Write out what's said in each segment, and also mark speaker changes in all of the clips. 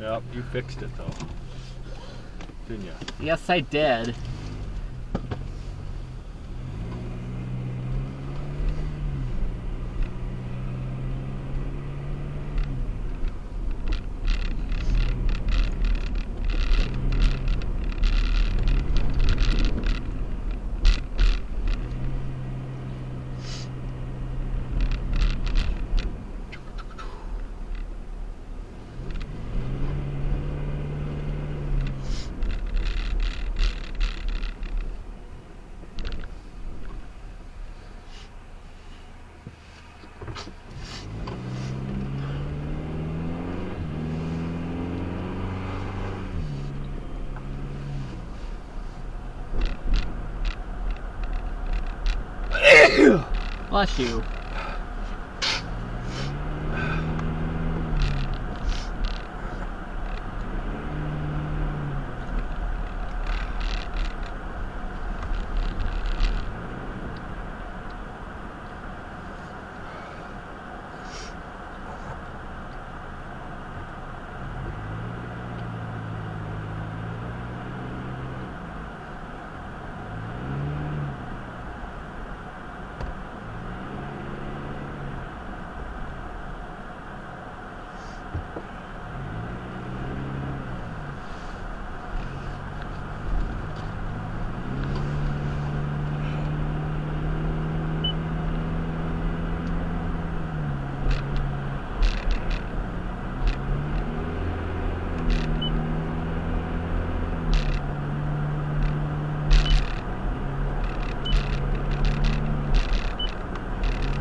Speaker 1: Yep, you fixed it though. Didn't you?
Speaker 2: Yes, I did. Bless you.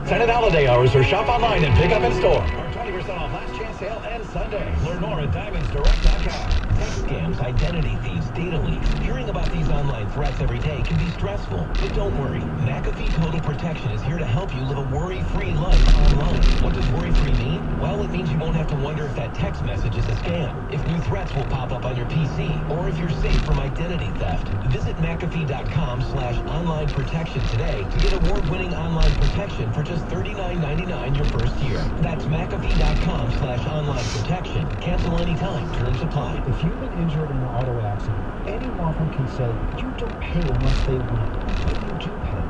Speaker 3: Extended holiday hours or shop online and pick up in store. Our 20% off last chance sale ends Sunday. Learn more at diamondsdirect.com. Text scams, identity thieves, data leaks. Hearing about these online threats every day can be stressful. But don't worry. McAfee Total Protection is here to help you live a worry-free life online. What does worry-free mean? Well, it means you won't have to wonder if that text message is a scam, if new threats will pop up on your PC, or if you're safe from identity theft. Visit McAfee.com/online protection today to get award-winning online protection for just $39.99 your first year. That's McAfee.com/online protection. Cancel anytime. Terms apply.
Speaker 4: If you've been injured in an auto accident, any law firm can say you don't pay unless they win. But you do pay.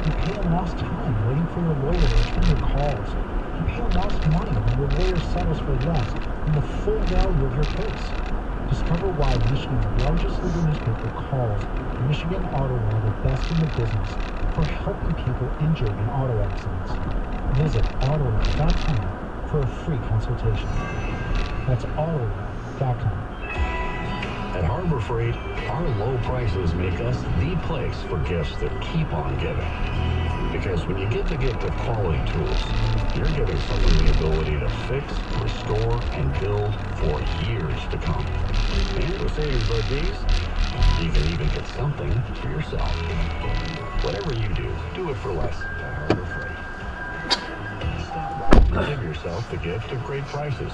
Speaker 4: You pay in lost time waiting for your lawyer to return your calls. You pay in lost money when your lawyer settles for less than the full value of your case. Discover why Michigan's largest legal newspaper calls Michigan Auto Law the best in the business for helping people injured in auto accidents. Visit autolaw.com for a free consultation. That's autolaw.com.
Speaker 5: At Harbor Freight, our low prices make us the place for gifts that keep on giving. Because when you get the gift of quality tools, you're giving someone the ability to fix, restore, and build for years to come. And with savings like these, you can even get something for yourself. Whatever you do, do it for less at Harbor Freight. Give yourself the gift of great prices.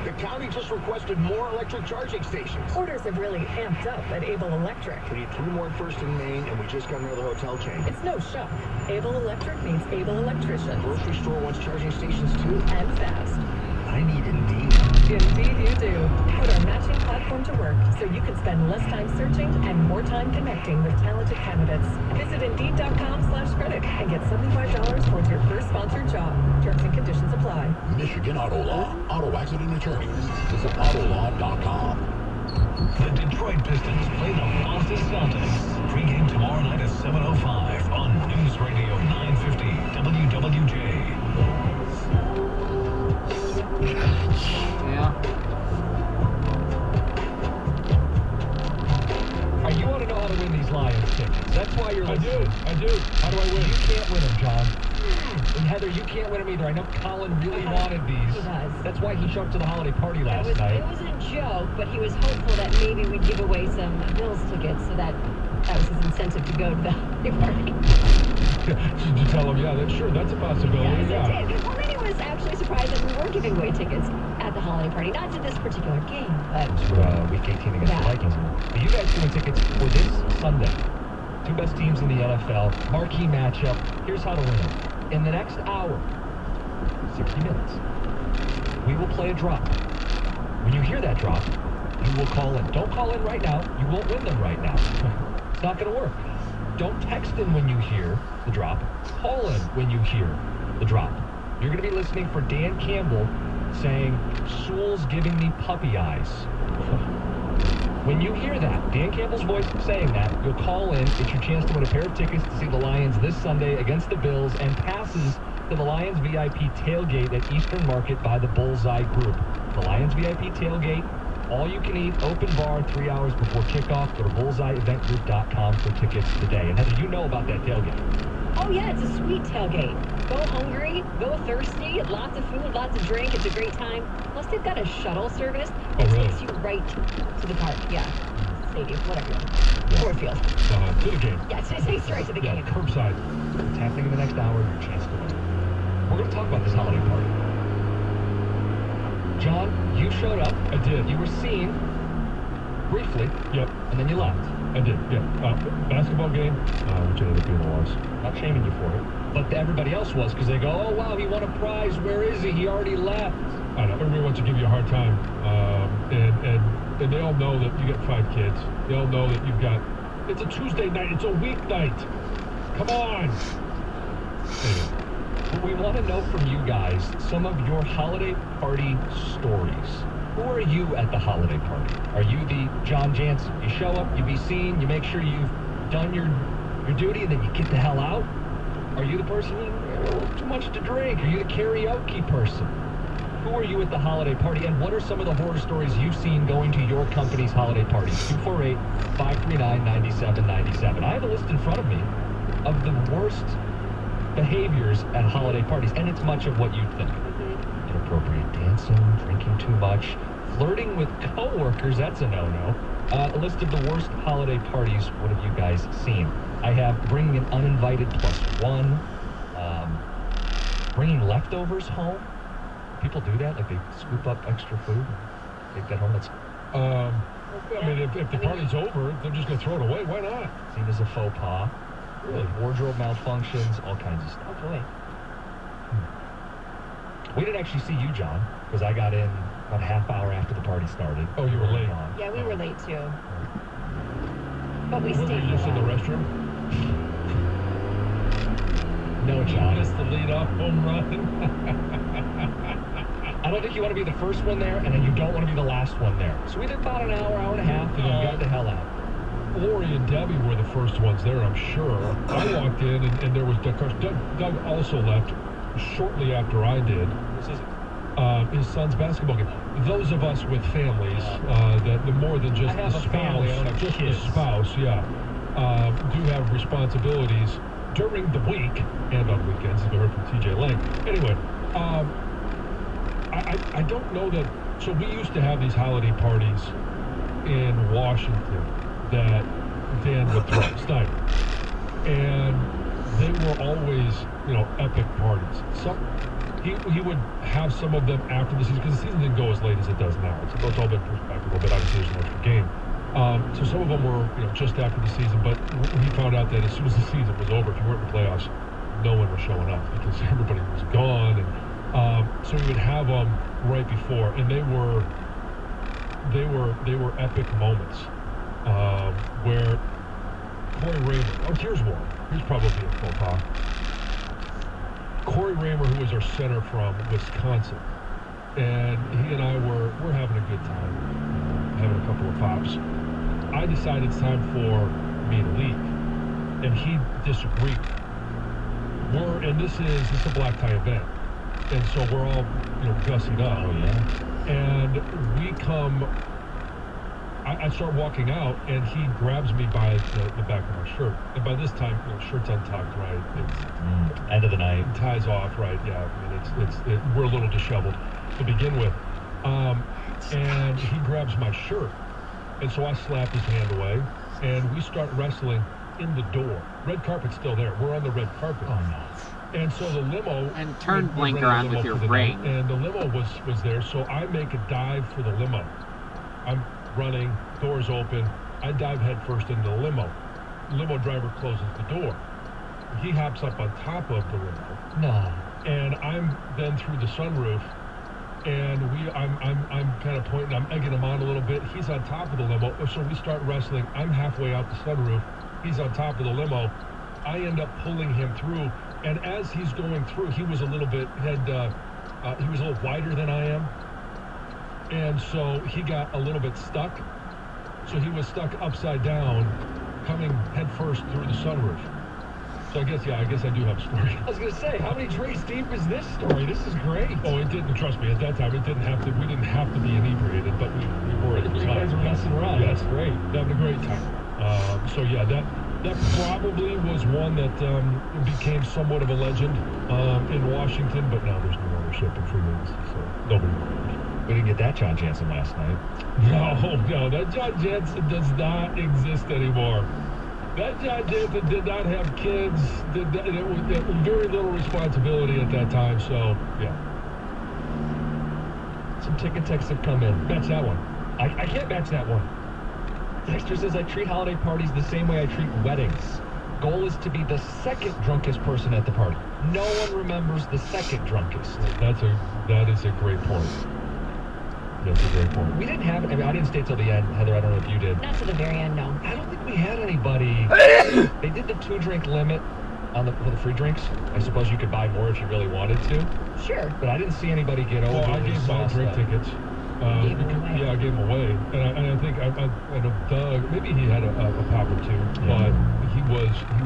Speaker 6: The county just requested more electric charging stations.
Speaker 7: Orders have really amped up at Able Electric.
Speaker 6: We need 3 more at First and Main, and we just got another hotel chain.
Speaker 7: It's no shock. Able Electric means able electricians.
Speaker 6: Grocery store wants charging stations too.
Speaker 7: And fast.
Speaker 6: I need Indeed.
Speaker 7: Indeed you do. Put our matching platform to work so you can spend less time searching and more time connecting with talented candidates. Visit Indeed.com/credit and get $75 towards your first sponsored job. Terms and conditions apply.
Speaker 5: Michigan Auto Law. Auto accident attorneys. Visit autolaw.com.
Speaker 3: The Detroit Pistons play the Boston Celtics. Pre-game tomorrow night at 7:05 on News Radio 950 WWJ.
Speaker 2: Yeah.
Speaker 4: You want to know how to win these Lions tickets. That's why you're listening.
Speaker 1: I do. How do I win?
Speaker 4: You can't win them, John. And Heather, you can't win them either. I know Colin really wanted these.
Speaker 7: He does.
Speaker 4: That's why he showed up to the holiday party last night.
Speaker 8: It wasn't a joke, but he was hopeful that maybe we'd give away some Bills tickets, so that was his incentive to go to the holiday party.
Speaker 4: Did you tell him, that's a possibility.
Speaker 8: Yes, I did. Well, then he was actually surprised that we were giving away tickets at the holiday party. Not to this particular game, but
Speaker 4: To Week 18 against the Vikings. But you guys doing tickets for this Sunday. 2 best teams in the NFL. Marquee matchup. Here's how to win them. In the next hour,
Speaker 3: 60 minutes. We will play a drop. When you hear that drop, you will call in. Don't call in right now. You won't win them right now. It's not going to work. Don't text in when you hear the drop. Call in when you hear the drop. You're going to be listening for Dan Campbell saying, Sewell's giving me puppy eyes. When you hear that, Dan Campbell's voice saying that, you'll call in. It's your chance to win a pair of tickets to see the Lions this Sunday against the Bills and passes to the Lions VIP tailgate at Eastern Market by the Bullseye Group. The Lions VIP tailgate, all you can eat, open bar, 3 hours before kickoff. Go to bullseyeeventgroup.com for tickets today. And Heather, you know about that tailgate.
Speaker 8: Oh yeah, it's a sweet tailgate. Go hungry, go thirsty, lots of food, lots of drink. It's a great time. Plus they've got a shuttle service that takes you right to the park. Yeah, stadium, whatever. Ford Field.
Speaker 3: To the game.
Speaker 8: Yeah, it takes you right to the game.
Speaker 3: Curbside. It's happening in the next hour. Your chance to win. We're going to talk about this holiday party. John, you showed up.
Speaker 9: I did.
Speaker 3: You were seen briefly.
Speaker 9: Yep.
Speaker 3: And then you left.
Speaker 9: I did, yeah. Basketball game, which ended up being a loss.
Speaker 3: Not shaming you for it. But everybody else was, because they go, oh, wow, he won a prize. Where is he? He already left.
Speaker 9: I know. Everybody wants to give you a hard time. And they all know that you got 5 kids. They all know that you've got... It's a Tuesday night. It's a weeknight. Come on. Anyway.
Speaker 3: But we want to know from you guys some of your holiday party stories. Who are you at the holiday party? Are you the John Jansen? You show up, you be seen, you make sure you've done your duty, and then you get the hell out? Are you the person with too much to drink? Are you the karaoke person? Who are you at the holiday party, and what are some of the horror stories you've seen going to your company's holiday parties? 248-539-9797. I have a list in front of me of the worst behaviors at holiday parties, and it's much of what you'd think. Inappropriate dancing, drinking too much, flirting with coworkers, that's a no-no. A list of the worst holiday parties, what have you guys seen? I have bringing an uninvited +1, bringing leftovers home. People do that, like they scoop up extra food and take that home. That's
Speaker 9: I mean, if the party's over, they're just going to throw it away. Why not?
Speaker 3: seen as a faux pas. Really? Wardrobe malfunctions, all kinds of stuff.
Speaker 8: Oh boy.
Speaker 3: We didn't actually see you, John, because I got in about a half hour after the party started.
Speaker 9: Oh, you were late.
Speaker 8: Yeah, we were late too. But we
Speaker 9: Were
Speaker 8: stayed
Speaker 9: you just in the restroom?
Speaker 3: No, John.
Speaker 9: Missed the lead-off home run.
Speaker 3: I don't think you want to be the first one there, and then you don't want to be the last one there. So we did about an hour, hour and a half, and then got the hell out.
Speaker 9: Lori and Debbie were the first ones there, I'm sure. I walked in, and there was Doug. Doug also left shortly after I did. His son's basketball game. Those of us with families, that the more than just
Speaker 3: I have
Speaker 9: the
Speaker 3: a family, I
Speaker 9: spouse,
Speaker 3: don't have
Speaker 9: just
Speaker 3: kids.
Speaker 9: the spouse, yeah, do have responsibilities during the week and on weekends, as we heard from TJ Lang. Anyway, I don't know that. So we used to have these holiday parties in Washington that Dan would throw, Snyder, and they were always, epic parties. He would have some of them after the season, because the season didn't go as late as it does now. It's all been pushed back a little bit. Obviously, there's an extra game. So some of them were, just after the season. But he found out that as soon as the season was over, if you weren't in the playoffs, no one was showing up because everybody was gone. And so we would have them right before, and they were epic moments where Corey Raymer. Oh, here's one. Here's probably a faux pas. Corey Raymer, who was our center from Wisconsin, and he and I were having a good time, having a couple of pops. I decided it's time for me to leave, and he disagreed. And this is a black tie event, and so we're all gussing up.
Speaker 3: Oh yeah.
Speaker 9: And we come. I start walking out, and he grabs me by the back of my shirt. And by this time, shirt's untucked, right? It's
Speaker 3: End of the night.
Speaker 9: ties off, right? Yeah, I mean, we're a little disheveled to begin with. And he grabs my shirt, and so I slap his hand away, and we start wrestling in the door. Red carpet's still there. We're on the red carpet.
Speaker 3: Oh no.
Speaker 9: And so the limo...
Speaker 2: And turn
Speaker 9: we
Speaker 2: blinker
Speaker 9: rented a
Speaker 2: on
Speaker 9: limo
Speaker 2: with your
Speaker 9: for the
Speaker 2: ring.
Speaker 9: night, and the limo was there, so I make a dive for the limo. I'm running, doors open. I dive headfirst into the limo. Limo driver closes the door. He hops up on top of the limo.
Speaker 3: No.
Speaker 9: and I'm then through the sunroof, and I'm kind of pointing, I'm egging him on a little bit. He's on top of the limo, so we start wrestling. I'm halfway out the sunroof. He's on top of the limo. I end up pulling him through, and as he's going through, he was a little bit he was a little wider than I am, and so he got a little bit stuck. So he was stuck upside down, coming head first through the sunroof. So I guess I do have a story.
Speaker 6: I was going to say, how many drinks deep is this story? This is great.
Speaker 9: Oh, it didn't, trust me, at that time, we didn't have to be inebriated, but we were at the
Speaker 6: You
Speaker 9: time.
Speaker 6: guys were messing around.
Speaker 9: Yes,
Speaker 6: That's great.
Speaker 9: having a great time. So yeah, that probably was one that became somewhat of a legend in Washington, but now there's no ownership in Freeman's, so nobody remembers.
Speaker 6: We didn't get that John Jansen last night.
Speaker 9: No, that John Jansen does not exist anymore. That John Jansen did not have kids. It was very little responsibility at that time, so yeah.
Speaker 10: Some ticket texts have come in.
Speaker 9: That's that one.
Speaker 10: I can't match that one. Texter says, I treat holiday parties the same way I treat weddings. Goal is to be the second drunkest person at the party. No one remembers the second drunkest.
Speaker 9: That is a great point. That's a great point.
Speaker 10: We didn't have, I didn't stay till the end. Heather, I don't know if you did.
Speaker 8: Not to the very end, no.
Speaker 10: I don't think we had anybody. They did the 2-drink limit for the free drinks. I suppose you could buy more if you really wanted to.
Speaker 8: Sure.
Speaker 10: But I didn't see anybody get over.
Speaker 9: I gave my drink tickets.
Speaker 8: Gave them away.
Speaker 9: Yeah, I gave them away. And I think I know Doug, maybe he had a pop or two, but he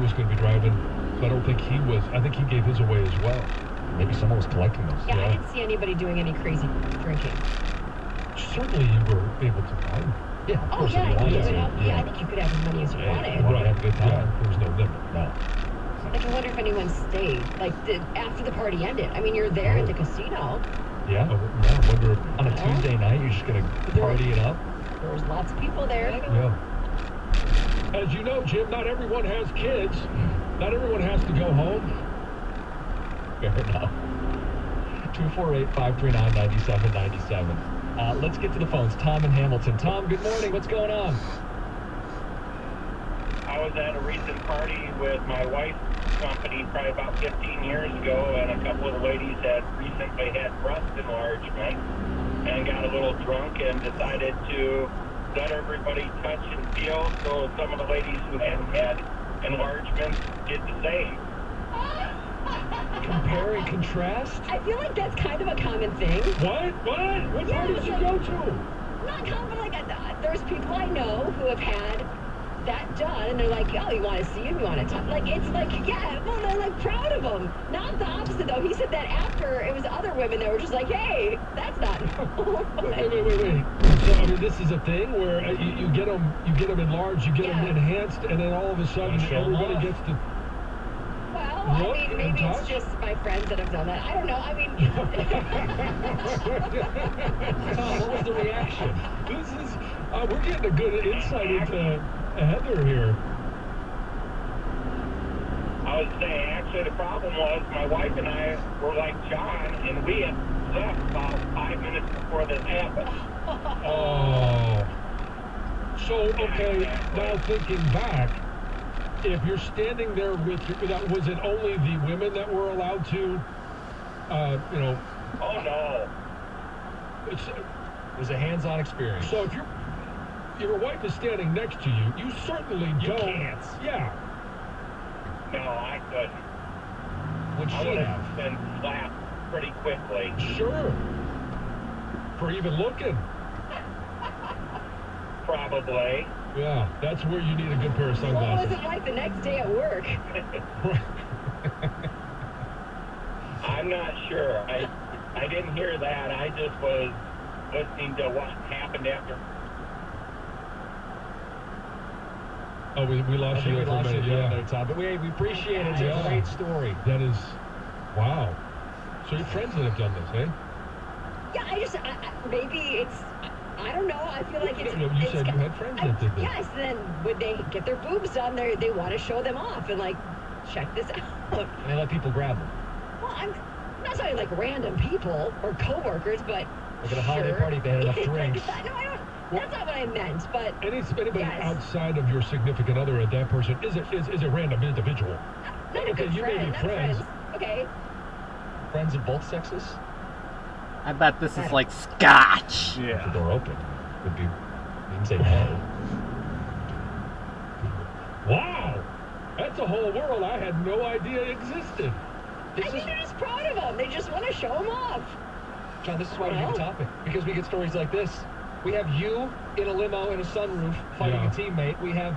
Speaker 9: was going to be driving. So I don't think he was. I think he gave his away as well.
Speaker 10: Maybe someone was collecting those.
Speaker 8: Yeah, I didn't see anybody doing any crazy drinking.
Speaker 9: Certainly you were able to buy them.
Speaker 10: Yeah, of
Speaker 8: Oh,
Speaker 10: course
Speaker 8: yeah,
Speaker 10: if you
Speaker 8: I think
Speaker 10: wanted
Speaker 8: you
Speaker 10: to.
Speaker 8: could have, yeah, I think you could have as many as you wanted.
Speaker 10: You wanted to have a good time.
Speaker 9: Yeah, there was no limit.
Speaker 10: No.
Speaker 8: Like, I wonder if anyone stayed, like, after the party ended. I mean, you're there in the casino.
Speaker 10: Yeah.
Speaker 9: I wonder if,
Speaker 10: On a Tuesday night, you're just going to party it up.
Speaker 8: There was lots of people there.
Speaker 9: yeah. As you know, Jim, not everyone has kids. Not everyone has to go home.
Speaker 10: Fair enough. 248-539-9797. Let's get to the phones. Tom in Hamilton. Tom, good morning. What's going on?
Speaker 11: I was at a recent party with my wife's company probably about 15 years ago, and a couple of the ladies had recently had breast enlargement and got a little drunk and decided to let everybody touch and feel, so some of the ladies who hadn't had enlargement did the same.
Speaker 10: Compare and contrast?
Speaker 8: I feel like that's kind of a common thing.
Speaker 9: What? What
Speaker 8: Yeah,
Speaker 9: party did you
Speaker 8: like-
Speaker 9: go to?
Speaker 8: Not common, but like, there's people I know who have had that done, and they're like, oh, you want to see him? You want to talk? Like, it's like, yeah, well, they're like proud of him. Not the opposite, though. He said that after it was other women that were just like, hey, that's not normal.
Speaker 9: Wait. So, I mean, this is a thing where you get them enlarged, you get them enhanced, and then all of a sudden
Speaker 10: Show 'em
Speaker 9: everybody
Speaker 10: off.
Speaker 9: gets to.
Speaker 8: Well,
Speaker 9: Look
Speaker 8: I mean,
Speaker 9: and
Speaker 8: maybe it's
Speaker 9: touch?
Speaker 8: just my friends that have done that. I don't know. I mean,
Speaker 10: Tom, what was the reaction?
Speaker 9: This is we're getting a good insight into Heather here.
Speaker 11: I was saying, actually, the problem was my wife and I were like John, and we had left about 5 minutes before this happened.
Speaker 9: Oh. So, okay, now thinking back, if you're standing there with was it only the women that were allowed to,
Speaker 11: Oh, no.
Speaker 9: it's,
Speaker 10: It was a hands-on experience.
Speaker 9: so if your wife is standing next to you, you certainly don't.
Speaker 10: can't.
Speaker 9: Yeah.
Speaker 11: No, I couldn't.
Speaker 10: Would
Speaker 11: I
Speaker 10: she
Speaker 11: would
Speaker 10: have?
Speaker 11: have been slapped pretty quickly.
Speaker 9: Sure. For even looking.
Speaker 11: Probably.
Speaker 9: Yeah, that's where you need a good pair of
Speaker 8: what was
Speaker 9: sunglasses.
Speaker 8: it like the next day at work?
Speaker 11: I'm not sure. I didn't hear that. I just was listening to what happened after.
Speaker 9: Oh, we
Speaker 10: I
Speaker 9: lost
Speaker 10: think
Speaker 9: you
Speaker 10: we
Speaker 9: there for a
Speaker 10: lost you
Speaker 9: minute.
Speaker 10: there,
Speaker 9: Yeah.
Speaker 10: Tom. But we appreciate it. It's
Speaker 9: Yeah.
Speaker 10: a great story.
Speaker 9: That is, wow. So your friends that have done this, eh?
Speaker 8: Yeah, maybe it's, I don't know. I feel like it's.
Speaker 9: You
Speaker 8: it's
Speaker 9: said you had friends that did this.
Speaker 8: Yes, then when they get their boobs done, they want to show them off and like, check this out.
Speaker 10: And they let people grab them.
Speaker 8: Well, I'm not talking like random people or coworkers, but
Speaker 10: Like at a holiday
Speaker 8: sure.
Speaker 10: party, they had enough drinks.
Speaker 8: No, I don't. That's not what I meant. But
Speaker 9: Anybody
Speaker 8: Yes.
Speaker 9: outside of your significant other at that person is a random individual.
Speaker 8: not a
Speaker 9: Okay,
Speaker 8: good
Speaker 9: you may
Speaker 8: friend.
Speaker 9: be
Speaker 8: Not
Speaker 9: friends.
Speaker 8: Okay.
Speaker 10: friends of both sexes?
Speaker 2: I bet this is like scotch.
Speaker 10: The
Speaker 1: Yeah.
Speaker 10: door open. Would be. You can say no.
Speaker 9: Wow! That's a whole world I had no idea existed.
Speaker 8: I think they're just proud of them. They just want to show them off.
Speaker 10: John, this is why we
Speaker 8: Well.
Speaker 10: need a topic. Because we get stories like this. We have you in a limo in a sunroof fighting
Speaker 9: Yeah.
Speaker 10: a teammate. We have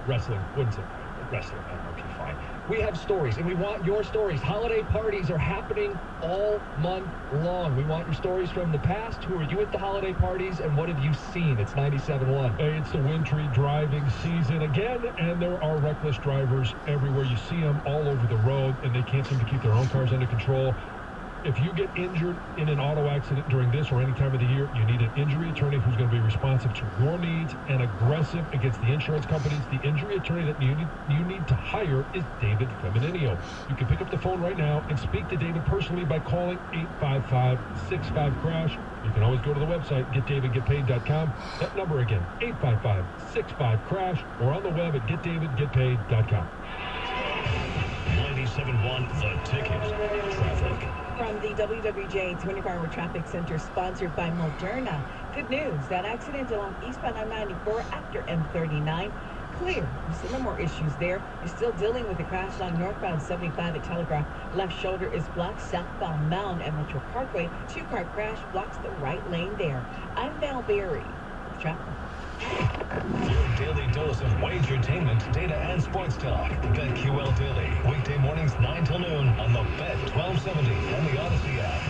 Speaker 9: Wrestling, wouldn't it?
Speaker 10: wrestling. Okay, fine. We have stories, and we want your stories. Holiday parties are happening all month long. We want your stories from the past. Who are you at the holiday parties, and what have you seen? It's 97.1.
Speaker 9: Hey, it's the wintry driving season again, and there are reckless drivers everywhere. You see them all over the road, and they can't seem to keep their own cars under control. If you get injured in an auto accident during this or any time of the year, you need an injury attorney who's going to be responsive to your needs and aggressive against the insurance companies. The injury attorney that you need to hire is David Femininio. You can pick up the phone right now and speak to David personally by calling 855-65-CRASH. You can always go to the website, getdavidgetpaid.com. That number again, 855-65-CRASH, or on the web at getdavidgetpaid.com.
Speaker 5: 97.1 The Ticket. Traffic.
Speaker 7: From the WWJ 24-hour traffic center sponsored by Moderna. Good news, that accident along eastbound I-94 after M39 clear. You see no more issues there. You're still dealing with the crash along northbound 75 at Telegraph. Left shoulder is blocked southbound Mound and Metro Parkway. Two-car crash blocks the right lane there. I'm Val Berry. Traffic.
Speaker 3: Your daily dose of wagertainment, data, and sports talk. BetQL Daily. Weekday mornings 9 till noon on the Bet 1270 and the Odyssey app.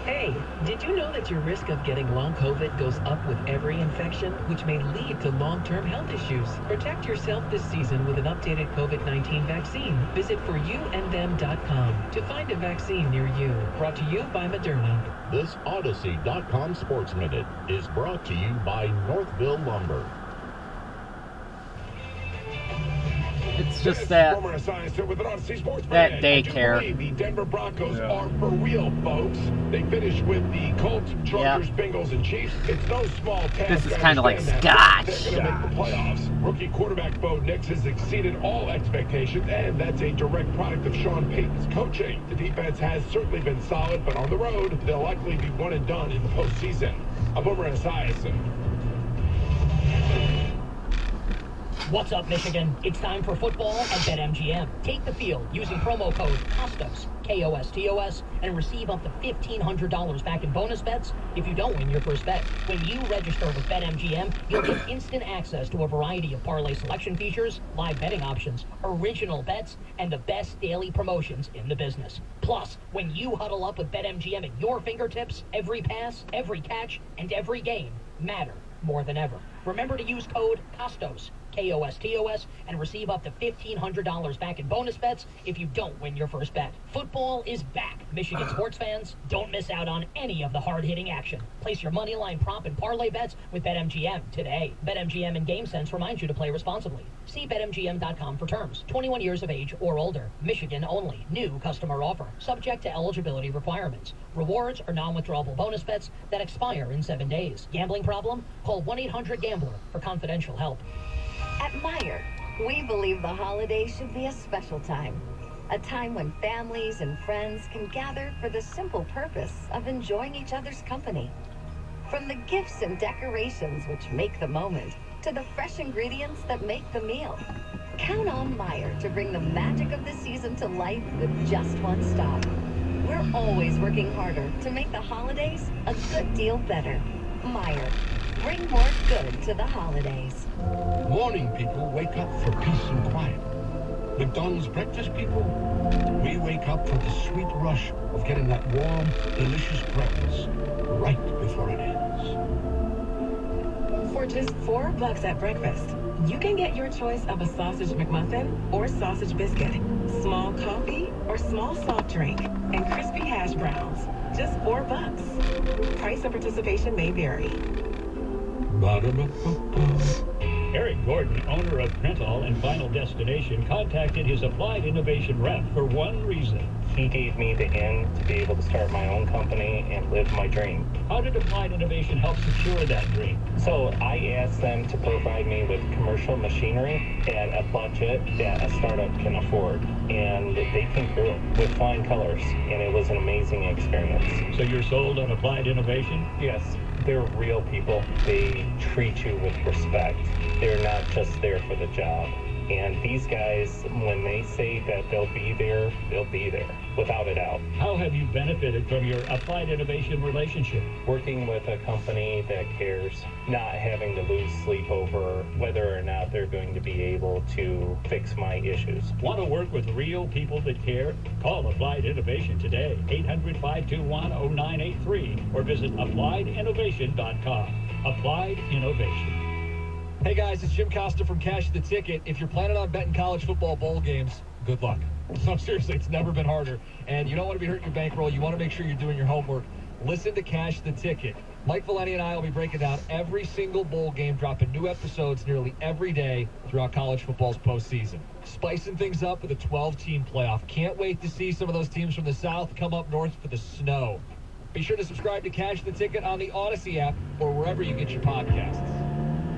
Speaker 7: Hey, did you know that your risk of getting long COVID goes up with every infection, which may lead to long-term health issues? Protect yourself this season with an updated COVID-19 vaccine. Visit foryouandthem.com to find a vaccine near you. Brought to you by Moderna.
Speaker 5: This Odyssey.com Sports Minute is brought to you by Northville Lumber.
Speaker 2: It's just that
Speaker 6: Former Science with an Odyssey Sports
Speaker 2: that
Speaker 6: Minute.
Speaker 2: daycare.
Speaker 6: I do believe the Denver Broncos
Speaker 1: Yeah.
Speaker 6: are for real, folks. They finished with the Colts, Chargers, Bengals, and Chiefs. It's no small task.
Speaker 2: This is
Speaker 6: I
Speaker 2: kinda like
Speaker 6: understand that.
Speaker 2: scotch.
Speaker 6: They're going to make the playoffs. Rookie quarterback Bo Nix has exceeded all expectations, and that's a direct product of Sean Payton's coaching. The defense has certainly been solid, but on the road, they'll likely be one and done in the postseason. I'm Boomer Esiason.
Speaker 12: What's up, Michigan? It's time for football at BetMGM. Take the field using promo code KOSTOS, KOSTOS, and receive up to $1,500 back in bonus bets if you don't win your first bet. When you register with BetMGM, you'll get instant access to a variety of parlay selection features, live betting options, original bets, and the best daily promotions in the business. Plus, when you huddle up with BetMGM at your fingertips, every pass, every catch, and every game matter more than ever. Remember to use code KOSTOS, KOSTOS, and receive up to $1,500 back in bonus bets if you don't win your first bet. Football is back, Michigan sports fans. Don't miss out on any of the hard-hitting action. Place your money line prop and parlay bets with BetMGM today. BetMGM and GameSense remind you to play responsibly. See BetMGM.com for terms. 21 years of age or older. Michigan only. New customer offer. Subject to eligibility requirements. Rewards are non-withdrawable bonus bets that expire in 7 days. Gambling problem? Call 1-800-GAMBLER for confidential help.
Speaker 13: At Meijer, we believe the holidays should be a special time. A time when families and friends can gather for the simple purpose of enjoying each other's company. From the gifts and decorations which make the moment, to the fresh ingredients that make the meal. Count on Meijer to bring the magic of the season to life with just one stop. We're always working harder to make the holidays a good deal better. Meijer, bring more good to the holidays.
Speaker 5: Morning people wake up for peace and quiet. McDonald's breakfast people, we wake up for the sweet rush of getting that warm, delicious breakfast right before it ends.
Speaker 7: For just $4 at breakfast, you can get your choice of a sausage McMuffin or sausage biscuit, small coffee or small soft drink, and crispy hash browns. Just $4. Price and participation may vary.
Speaker 5: Ba-da-ba-ba-ba.
Speaker 14: Eric Gordon, owner of Prental and Final Destination, contacted his Applied Innovation rep for one reason.
Speaker 11: He gave me the in to be able to start my own company and live my dream.
Speaker 14: How did Applied Innovation help secure that dream?
Speaker 11: So I asked them to provide me with commercial machinery at a budget that a startup can afford. And they came through with flying colors, and it was an amazing experience.
Speaker 14: So you're sold on Applied Innovation?
Speaker 11: Yes. They're real people. They treat you with respect. They're not just there for the job. And these guys, when they say that they'll be there, without a doubt.
Speaker 14: How have you benefited from your Applied Innovation relationship?
Speaker 11: Working with a company that cares, not having to lose sleep over whether or not they're going to be able to fix my issues.
Speaker 14: Want to work with real people that care? Call Applied Innovation today, 800-521-0983, or visit appliedyinnovation.com. Applied Innovation.
Speaker 10: Hey guys, it's Jim Costa from Cash the Ticket. If you're planning on betting college football bowl games, good luck. No, seriously, it's never been harder. And you don't want to be hurting your bankroll. You want to make sure you're doing your homework. Listen to Cash the Ticket. Mike Valeni and I will be breaking down every single bowl game, dropping new episodes nearly every day throughout college football's postseason. Spicing things up with a 12-team playoff. Can't wait to see some of those teams from the South come up north for the snow. Be sure to subscribe to Cash the Ticket on the Odyssey app or wherever you get your podcasts.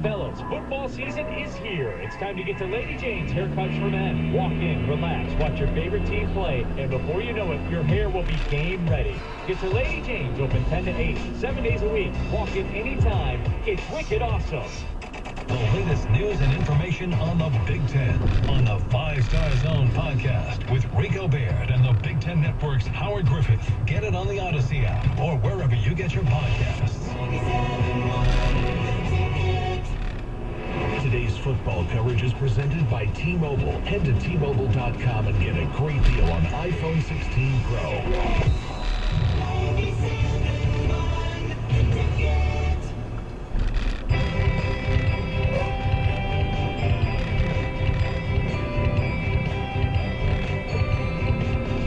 Speaker 14: Fellas, football season is here. It's time to get to Lady Jane's Haircuts for Men. Walk in, relax, watch your favorite team play, and before you know it, your hair will be game ready. Get to Lady Jane's, open 10 to 8, 7 days a week. Walk in anytime. It's wicked awesome.
Speaker 3: The latest news and information on the Big Ten on the 5 Star Zone podcast with Rico Baird and the Big Ten Network's Howard Griffith. Get it on the Odyssey app or wherever you get your podcasts. Today's football coverage is presented by T-Mobile. Head to T-Mobile.com and get a great deal on iPhone 16 Pro.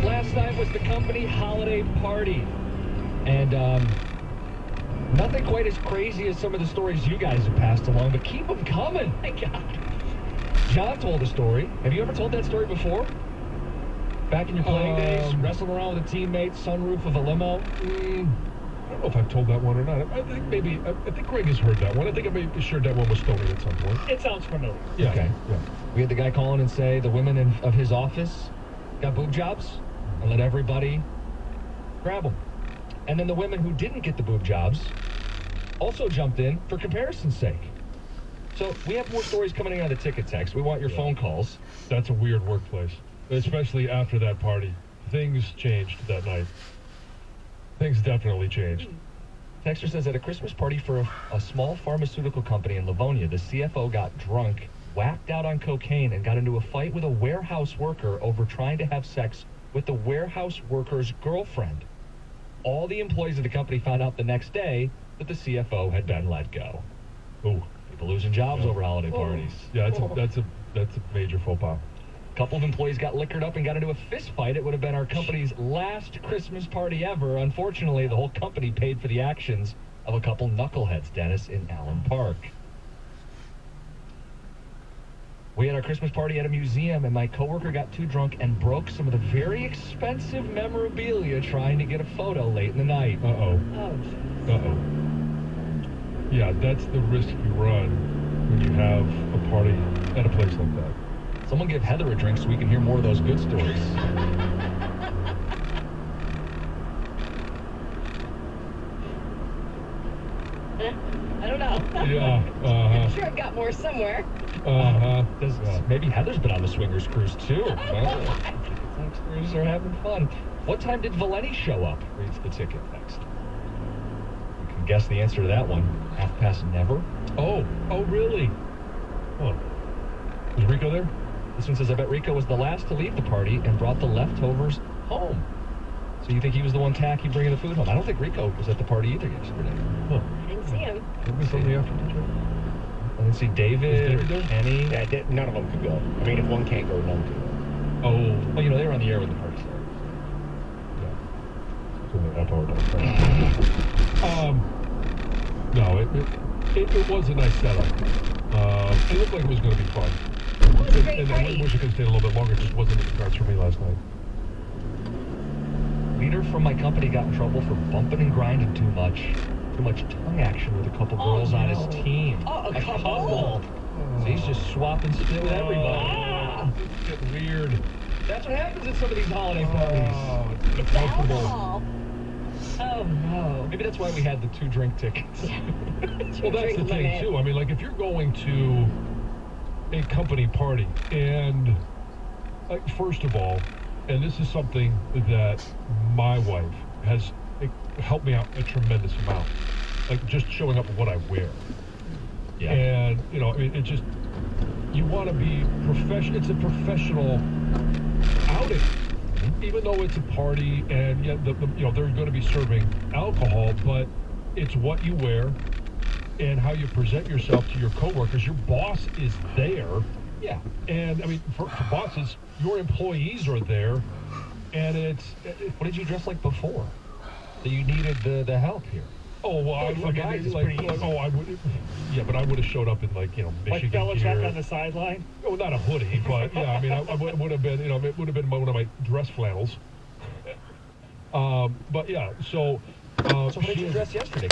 Speaker 10: Last night was the company holiday party. And, nothing quite as crazy as some of the stories you guys have passed along, but keep them coming. My God. John told a story. Have you ever told that story before? Back in your playing days, wrestling around with a teammate, sunroof of a limo?
Speaker 9: I don't know if I've told that one or not. I think Greg has heard that one. I think I shared that one with Stoney at some point.
Speaker 14: It sounds familiar.
Speaker 9: Yeah.
Speaker 10: Okay.
Speaker 9: Yeah.
Speaker 10: We had the guy call in and say the women of his office got boob jobs and let everybody grab them. And then the women who didn't get the boob jobs also jumped in for comparison's sake. So we have more stories coming in on the ticket text. We want your phone calls.
Speaker 9: That's a weird workplace, especially after that party. Things changed that night. Things definitely changed.
Speaker 10: Texter says at a Christmas party for a small pharmaceutical company in Livonia, the CFO got drunk, whacked out on cocaine, and got into a fight with a warehouse worker over trying to have sex with the warehouse worker's girlfriend. All the employees of the company found out the next day that the CFO had been let go.
Speaker 9: Ooh.
Speaker 10: People losing jobs over holiday parties.
Speaker 9: Yeah, that's a major faux pas.
Speaker 10: A couple of employees got liquored up and got into a fist fight. It would have been our company's last Christmas party ever. Unfortunately, the whole company paid for the actions of a couple knuckleheads, Dennis, in Allen Park. We had our Christmas party at a museum, and my coworker got too drunk and broke some of the very expensive memorabilia trying to get a photo late in the night.
Speaker 9: Uh-oh.
Speaker 8: Oh,
Speaker 9: Uh-oh. Yeah, that's the risk you run when you have a party at a place like that.
Speaker 10: Someone give Heather a drink so we can hear more of those good stories.
Speaker 8: I don't know.
Speaker 9: Yeah,
Speaker 8: I'm sure I've got more somewhere.
Speaker 10: Maybe Heather's been on the swingers cruise too. Swingers are having fun. What time did Valeni show up? Reads the ticket text. You can guess the answer to that one. 9:30.
Speaker 9: Oh, really? Oh. Was Rico there?
Speaker 10: This one says, I bet Rico was the last to leave the party and brought the leftovers home. So you think he was the one tacky bringing the food home? I don't think Rico was at the party either yesterday.
Speaker 9: Huh.
Speaker 8: I didn't see him.
Speaker 9: Maybe from the afternoon trip?
Speaker 10: I didn't see David,
Speaker 9: Was David there?
Speaker 10: Kenny.
Speaker 1: Yeah, none of them could go. I mean, if one can't go, none can go.
Speaker 9: Oh.
Speaker 10: Well, you know, they were on the air when the party started.
Speaker 9: Yeah. It's only a half hour down. No, it was a nice setup. It looked like it was going to be fun.
Speaker 8: It was a great
Speaker 9: And I
Speaker 8: party.
Speaker 9: wish it could stay a little bit longer. It just wasn't in the cards for me last night.
Speaker 10: Leader from my company got in trouble for bumping and grinding too much. Too much tongue action with a couple girls on his team.
Speaker 12: Oh, a couple?
Speaker 10: So he's just swapping spit with everybody.
Speaker 9: It's getting weird.
Speaker 10: That's what happens at some of these holiday parties.
Speaker 9: Oh,
Speaker 8: It's
Speaker 9: uncomfortable.
Speaker 8: alcohol.
Speaker 12: Oh, no.
Speaker 10: Maybe that's why we had the 2-drink tickets.
Speaker 9: Well, that's the thing, too. I mean, like, if you're going to a company party, and, like, first of all, and this is something that my wife has helped me out a tremendous amount, like, just showing up with what I wear.
Speaker 10: Yeah.
Speaker 9: And, you know, I mean, it just, you want to be professional. It's a professional outing. Even though it's a party and you know they're going to be serving alcohol, but it's what you wear and how you present yourself to your coworkers. Your boss is there.
Speaker 10: Yeah.
Speaker 9: And, I mean, for bosses, your employees are there. And
Speaker 10: What did you dress like before? That you needed the help here?
Speaker 9: oh, well, I
Speaker 14: For guys, it's pretty easy.
Speaker 9: I would, yeah, but I would have showed up in, like, you know,
Speaker 14: Like
Speaker 9: Michigan
Speaker 14: Belichick
Speaker 9: gear.
Speaker 14: on the sideline.
Speaker 9: Oh, not a hoodie, but yeah, I mean, I would have been, you know, it would have been one of my dress flannels. But yeah, so.
Speaker 10: So how did you dress yesterday?